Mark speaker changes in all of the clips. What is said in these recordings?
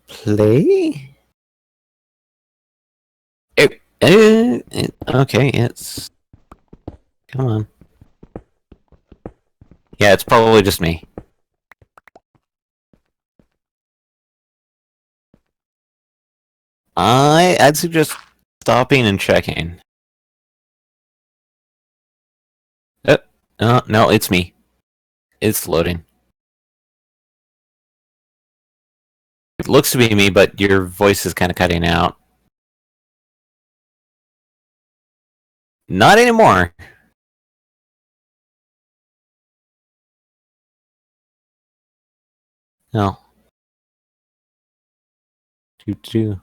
Speaker 1: Play? Okay, it's... Come on. Yeah, it's probably just me. I'd suggest stopping and checking. No, it's me. It's loading. It looks to be me, but your voice is kind of cutting out. Not anymore. No. Doo-doo.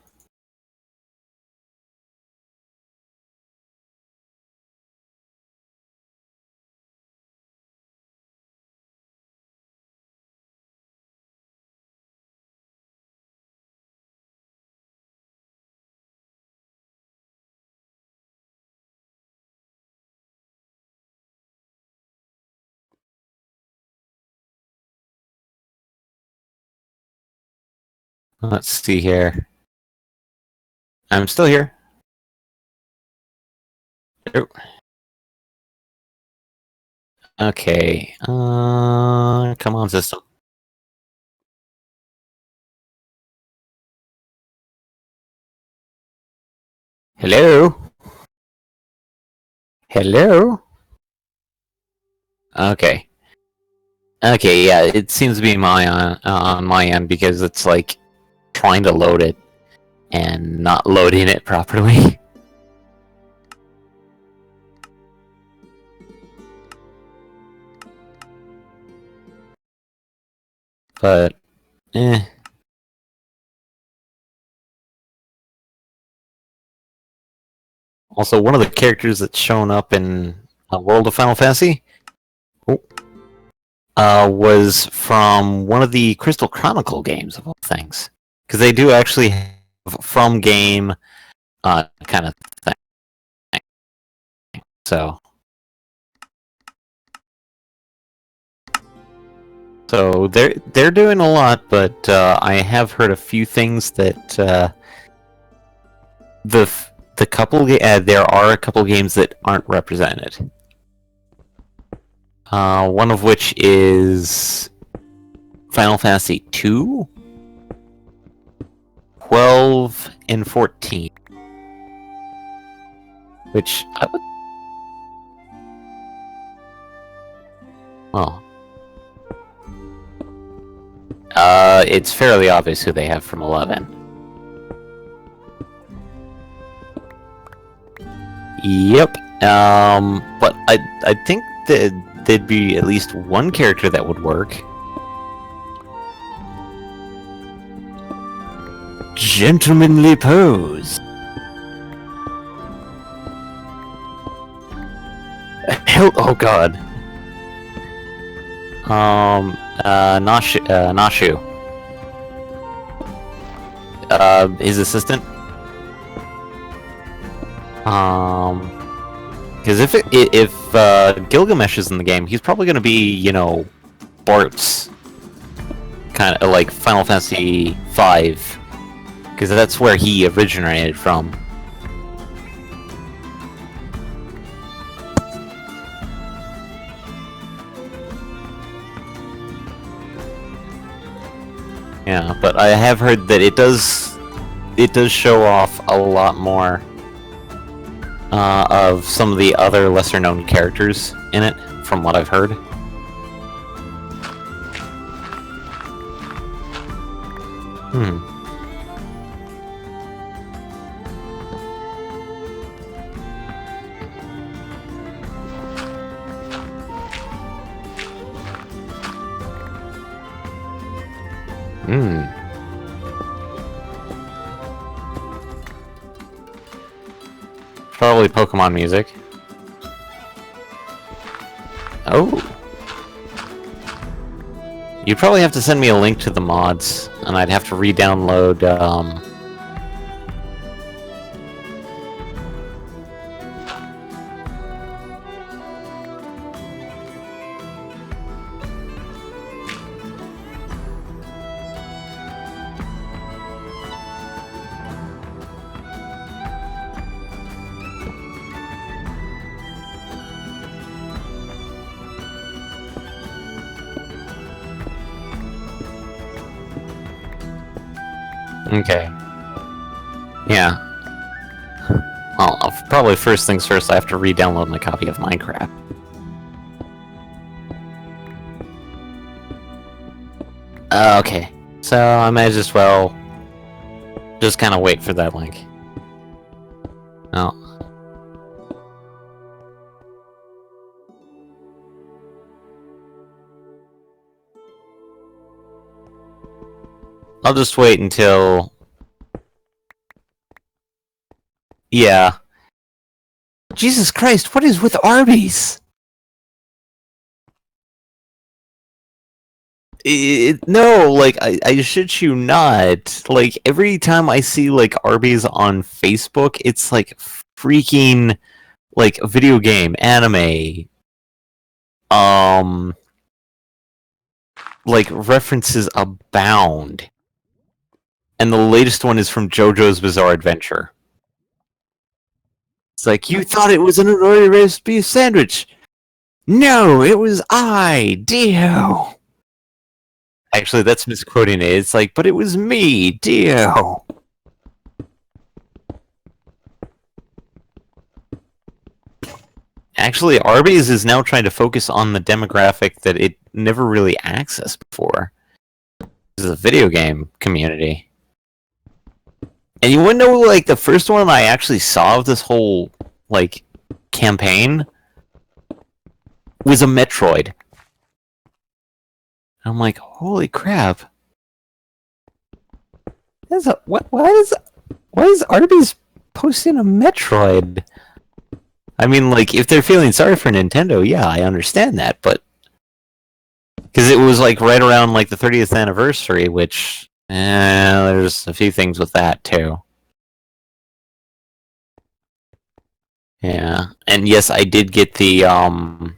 Speaker 1: Let's see here. I'm still here. Oh. Okay. Come on, system. Hello? Hello? Okay. Okay, yeah, it seems to be on my end because it's like trying to load it and not loading it properly. But, eh. Also, one of the characters that's shown up in World of Final Fantasy was from one of the Crystal Chronicle games, of all things. Because they do actually have from game kind of thing. So they're doing a lot, but I have heard a few things that the couple there are a couple games that aren't represented. One of which is Final Fantasy 2, 12, and 14. Which I would... Oh. It's fairly obvious who they have from 11. Yep. But I think that there'd be at least one character that would work. Gentlemanly pose. Oh god. Nashu. His assistant. Because if Gilgamesh is in the game, he's probably going to be, you know, Bart's kind of like Final Fantasy V, because that's where he originated from. Yeah, but I have heard that it does show off a lot more of some of the other lesser-known characters in it, from what I've heard. Probably Pokemon music. Oh. You'd probably have to send me a link to the mods, and I'd have to re-download, Okay. Yeah. Well, probably first things first, I have to re-download my copy of Minecraft. Okay. So I might as well just kind of wait for that link. Oh. I'll just wait until... Yeah. Jesus Christ, what is with Arby's? No, like, I shit you not. Like, every time I see, like, Arby's on Facebook, it's, like, freaking, like, video game, anime, like, references abound. And the latest one is from JoJo's Bizarre Adventure. It's like, you thought it was an ordinary roast beef sandwich. No, it was I, Dio. Actually, that's misquoting it. It's like, but it was me, Dio. Actually, Arby's is now trying to focus on the demographic that it never really accessed before. This is a video game community. And you wouldn't know, like, the first one I actually saw of this whole, like, campaign was a Metroid. I'm like, holy crap. Why is Arby's posting a Metroid? I mean, like, if they're feeling sorry for Nintendo, yeah, I understand that, but... Because it was, like, right around, like, the 30th anniversary, which... there's a few things with that, too. Yeah. And yes, I did get the, oh,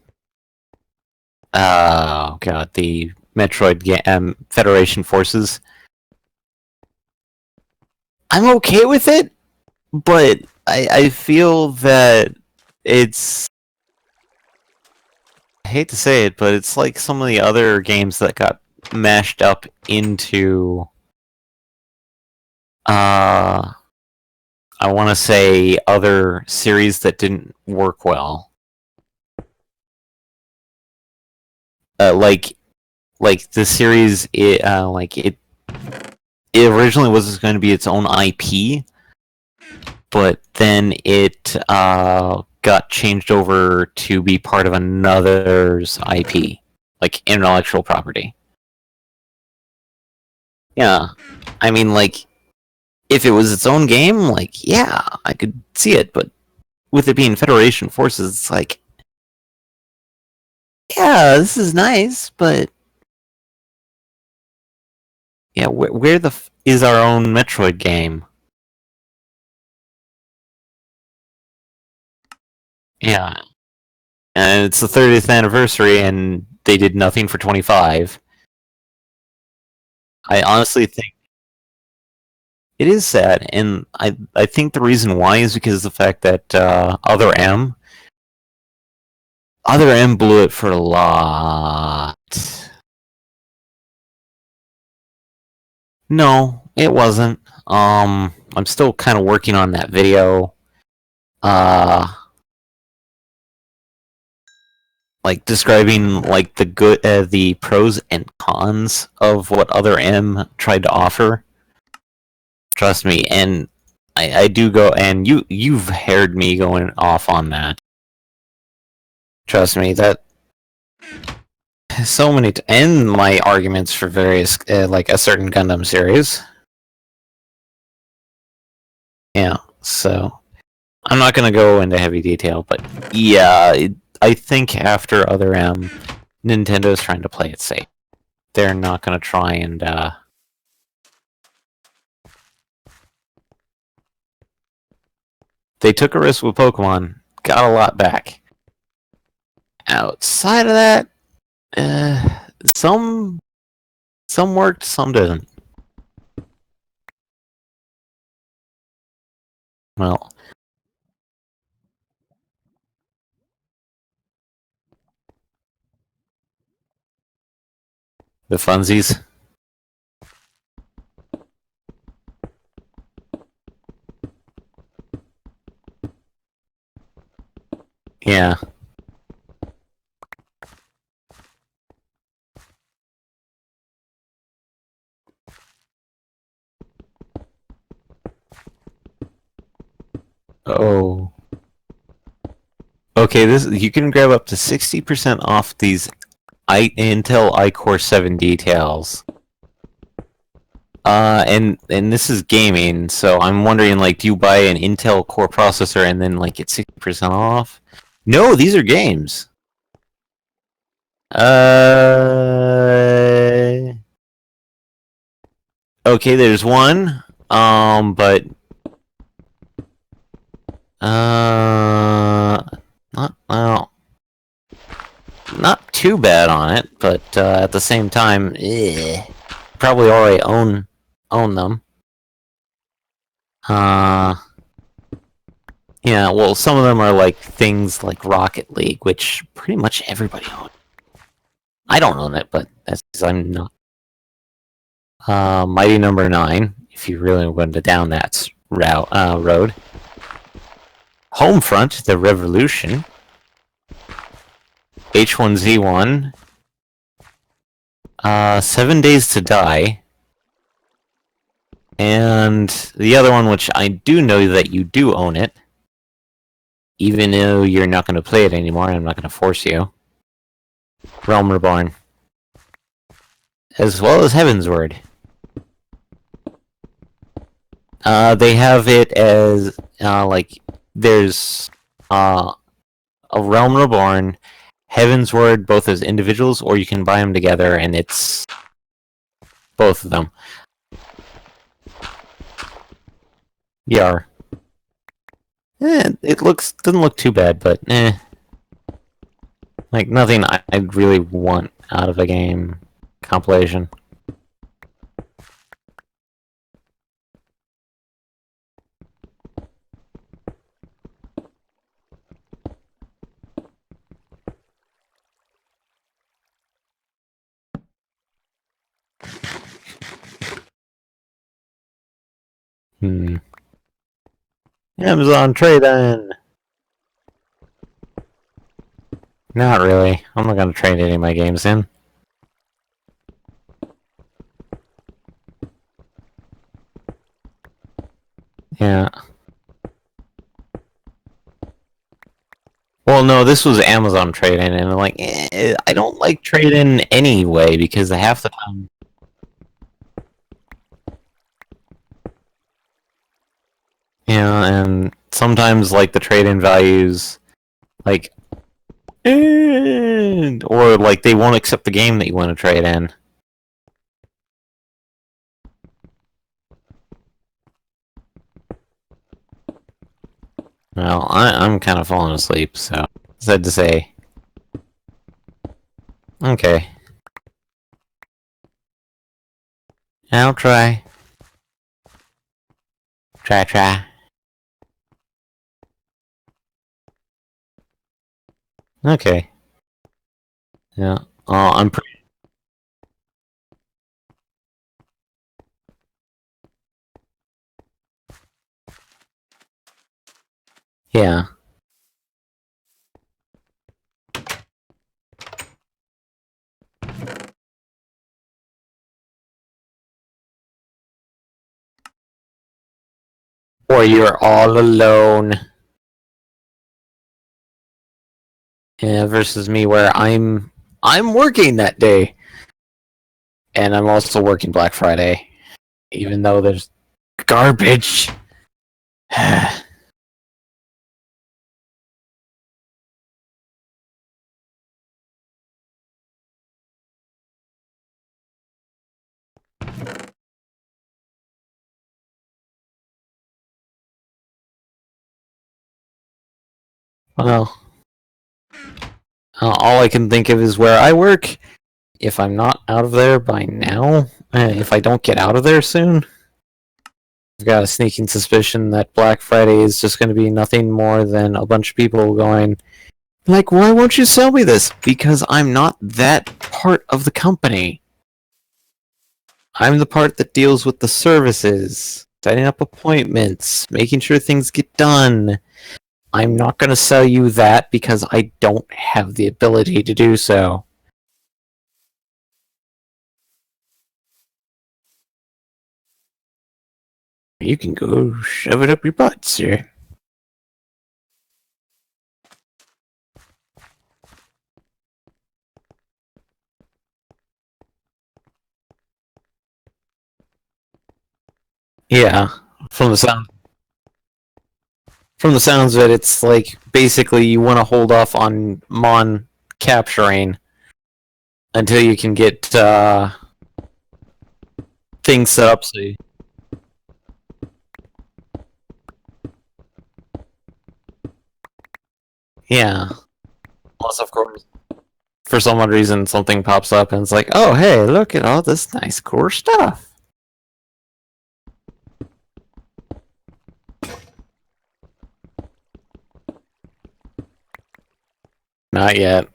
Speaker 1: god, the Metroid Federation Forces. I'm okay with it, but I feel that it's... I hate to say it, but it's like some of the other games that got mashed up into... I want to say other series that didn't work well. Like the series, it originally was going to be its own IP, but then it got changed over to be part of another's IP, like intellectual property. Yeah, I mean, like, if it was its own game, like, yeah, I could see it, but with it being Federation Forces, it's like, yeah, this is nice, but yeah, where the is our own Metroid game? Yeah, and it's the 30th anniversary, and they did nothing for 25. I honestly think it is sad, and I think the reason why is because of the fact that Other M blew it for a lot. No, it wasn't. I'm still kind of working on that video. Uh, like describing like the pros and cons of what Other M tried to offer. Trust me, and I do go, and you've heard me going off on that. Trust me, that so many and my arguments for various like a certain Gundam series. Yeah, so I'm not gonna go into heavy detail, but yeah, I think after Other M, Nintendo's trying to play it safe. They're not gonna try and they took a risk with Pokemon, got a lot back. Outside of that, some worked, some didn't. Well, the funsies. Yeah. Oh. Okay, this you can grab up to 60% off these Intel iCore 7 details. And this is gaming, so I'm wondering, like, do you buy an Intel Core processor and then like get 60% off? No, these are games. Okay, there's one. But not well, not too bad on it, but at the same time, probably already own them. Uh, yeah. Well, some of them are like things like Rocket League, which pretty much everybody owns. I don't own it, but that's because I'm not. Mighty Number 9, if you really want to down that road. Homefront, The Revolution. H1Z1. 7 Days to Die. And the other one, which I do know that you do own it, even though you're not going to play it anymore, I'm not going to force you. Realm Reborn. As well as Heavensward. They have it as, like, there's, a Realm Reborn, Heavensward, both as individuals, or you can buy them together, and it's both of them. Yeah. It doesn't look too bad, but like nothing I'd really want out of a game compilation. Amazon trade-in. Not really. I'm not gonna trade any of my games in. Yeah. Well, no, this was Amazon trade-in, and I'm like, I don't like trade-in anyway, because half the time... Yeah, and sometimes, like, the trade-in values, like, or, like, they won't accept the game that you want to trade in. Well, I'm kind of falling asleep, so sad to say. Okay. I'll try. Try. Okay. Yeah. I'm pretty... Yeah. Or you're all alone. Yeah, versus me where I'm working that day. And I'm also working Black Friday. Even though there's garbage. Well, all I can think of is where I work. If I'm not out of there by now, if I don't get out of there soon, I've got a sneaking suspicion that Black Friday is just going to be nothing more than a bunch of people going, like, why won't you sell me this? Because I'm not that part of the company. I'm the part that deals with the services, setting up appointments, making sure things get done. I'm not going to sell you that because I don't have the ability to do so. You can go shove it up your butt, sir. Yeah, from the sound from the sounds of it, it's like basically you want to hold off on Mon capturing until you can get things set up. So yeah, unless of course for some odd reason something pops up and it's like, oh hey, look at all this nice core stuff. Not yet.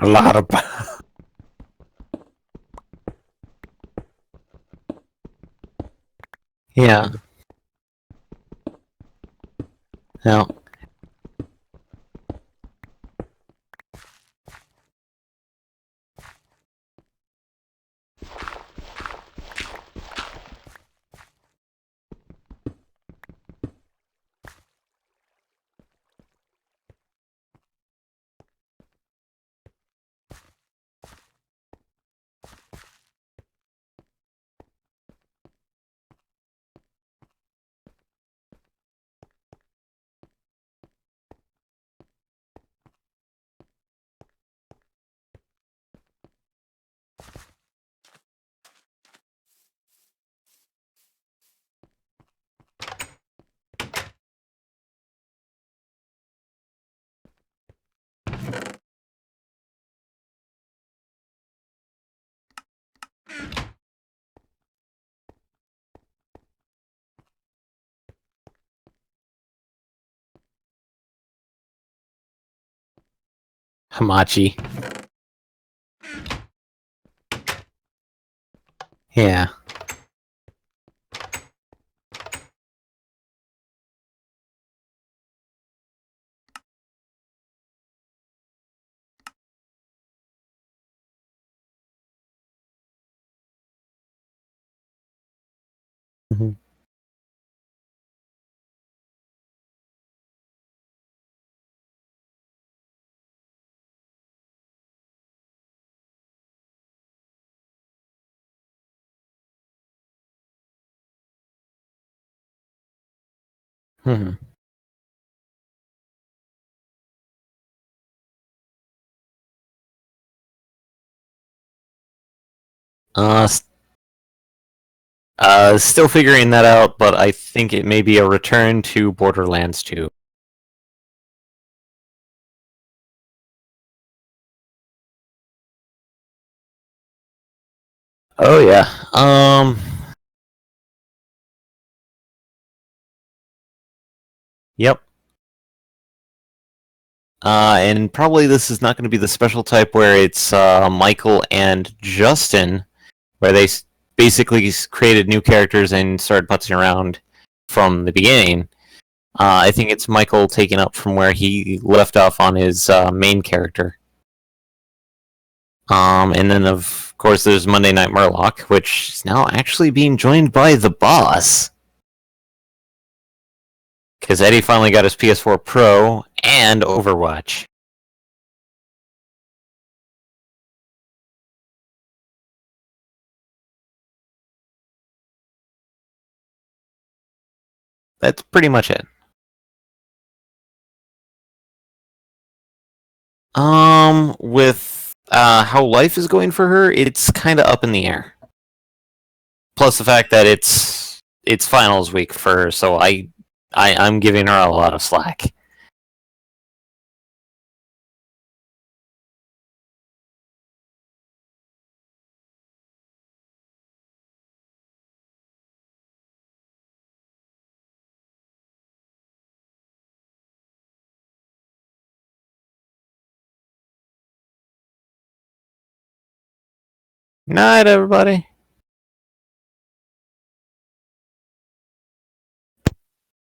Speaker 1: A lot of yeah. Now Hamachi. Yeah. Mm-hmm. Mm-hmm. Uh, still figuring that out, but I think it may be a return to Borderlands 2. Oh yeah. Yep. And probably this is not going to be the special type where it's Michael and Justin, where they basically created new characters and started putzing around from the beginning. I think it's Michael taking up from where he left off on his main character. And then of course there's Monday Night Murloc, which is now actually being joined by the boss. Because Eddie finally got his PS4 Pro and Overwatch. That's pretty much it. With how life is going for her, it's kind of up in the air. Plus the fact that it's it's finals week for her, so I'm giving her a lot of slack. Night, everybody.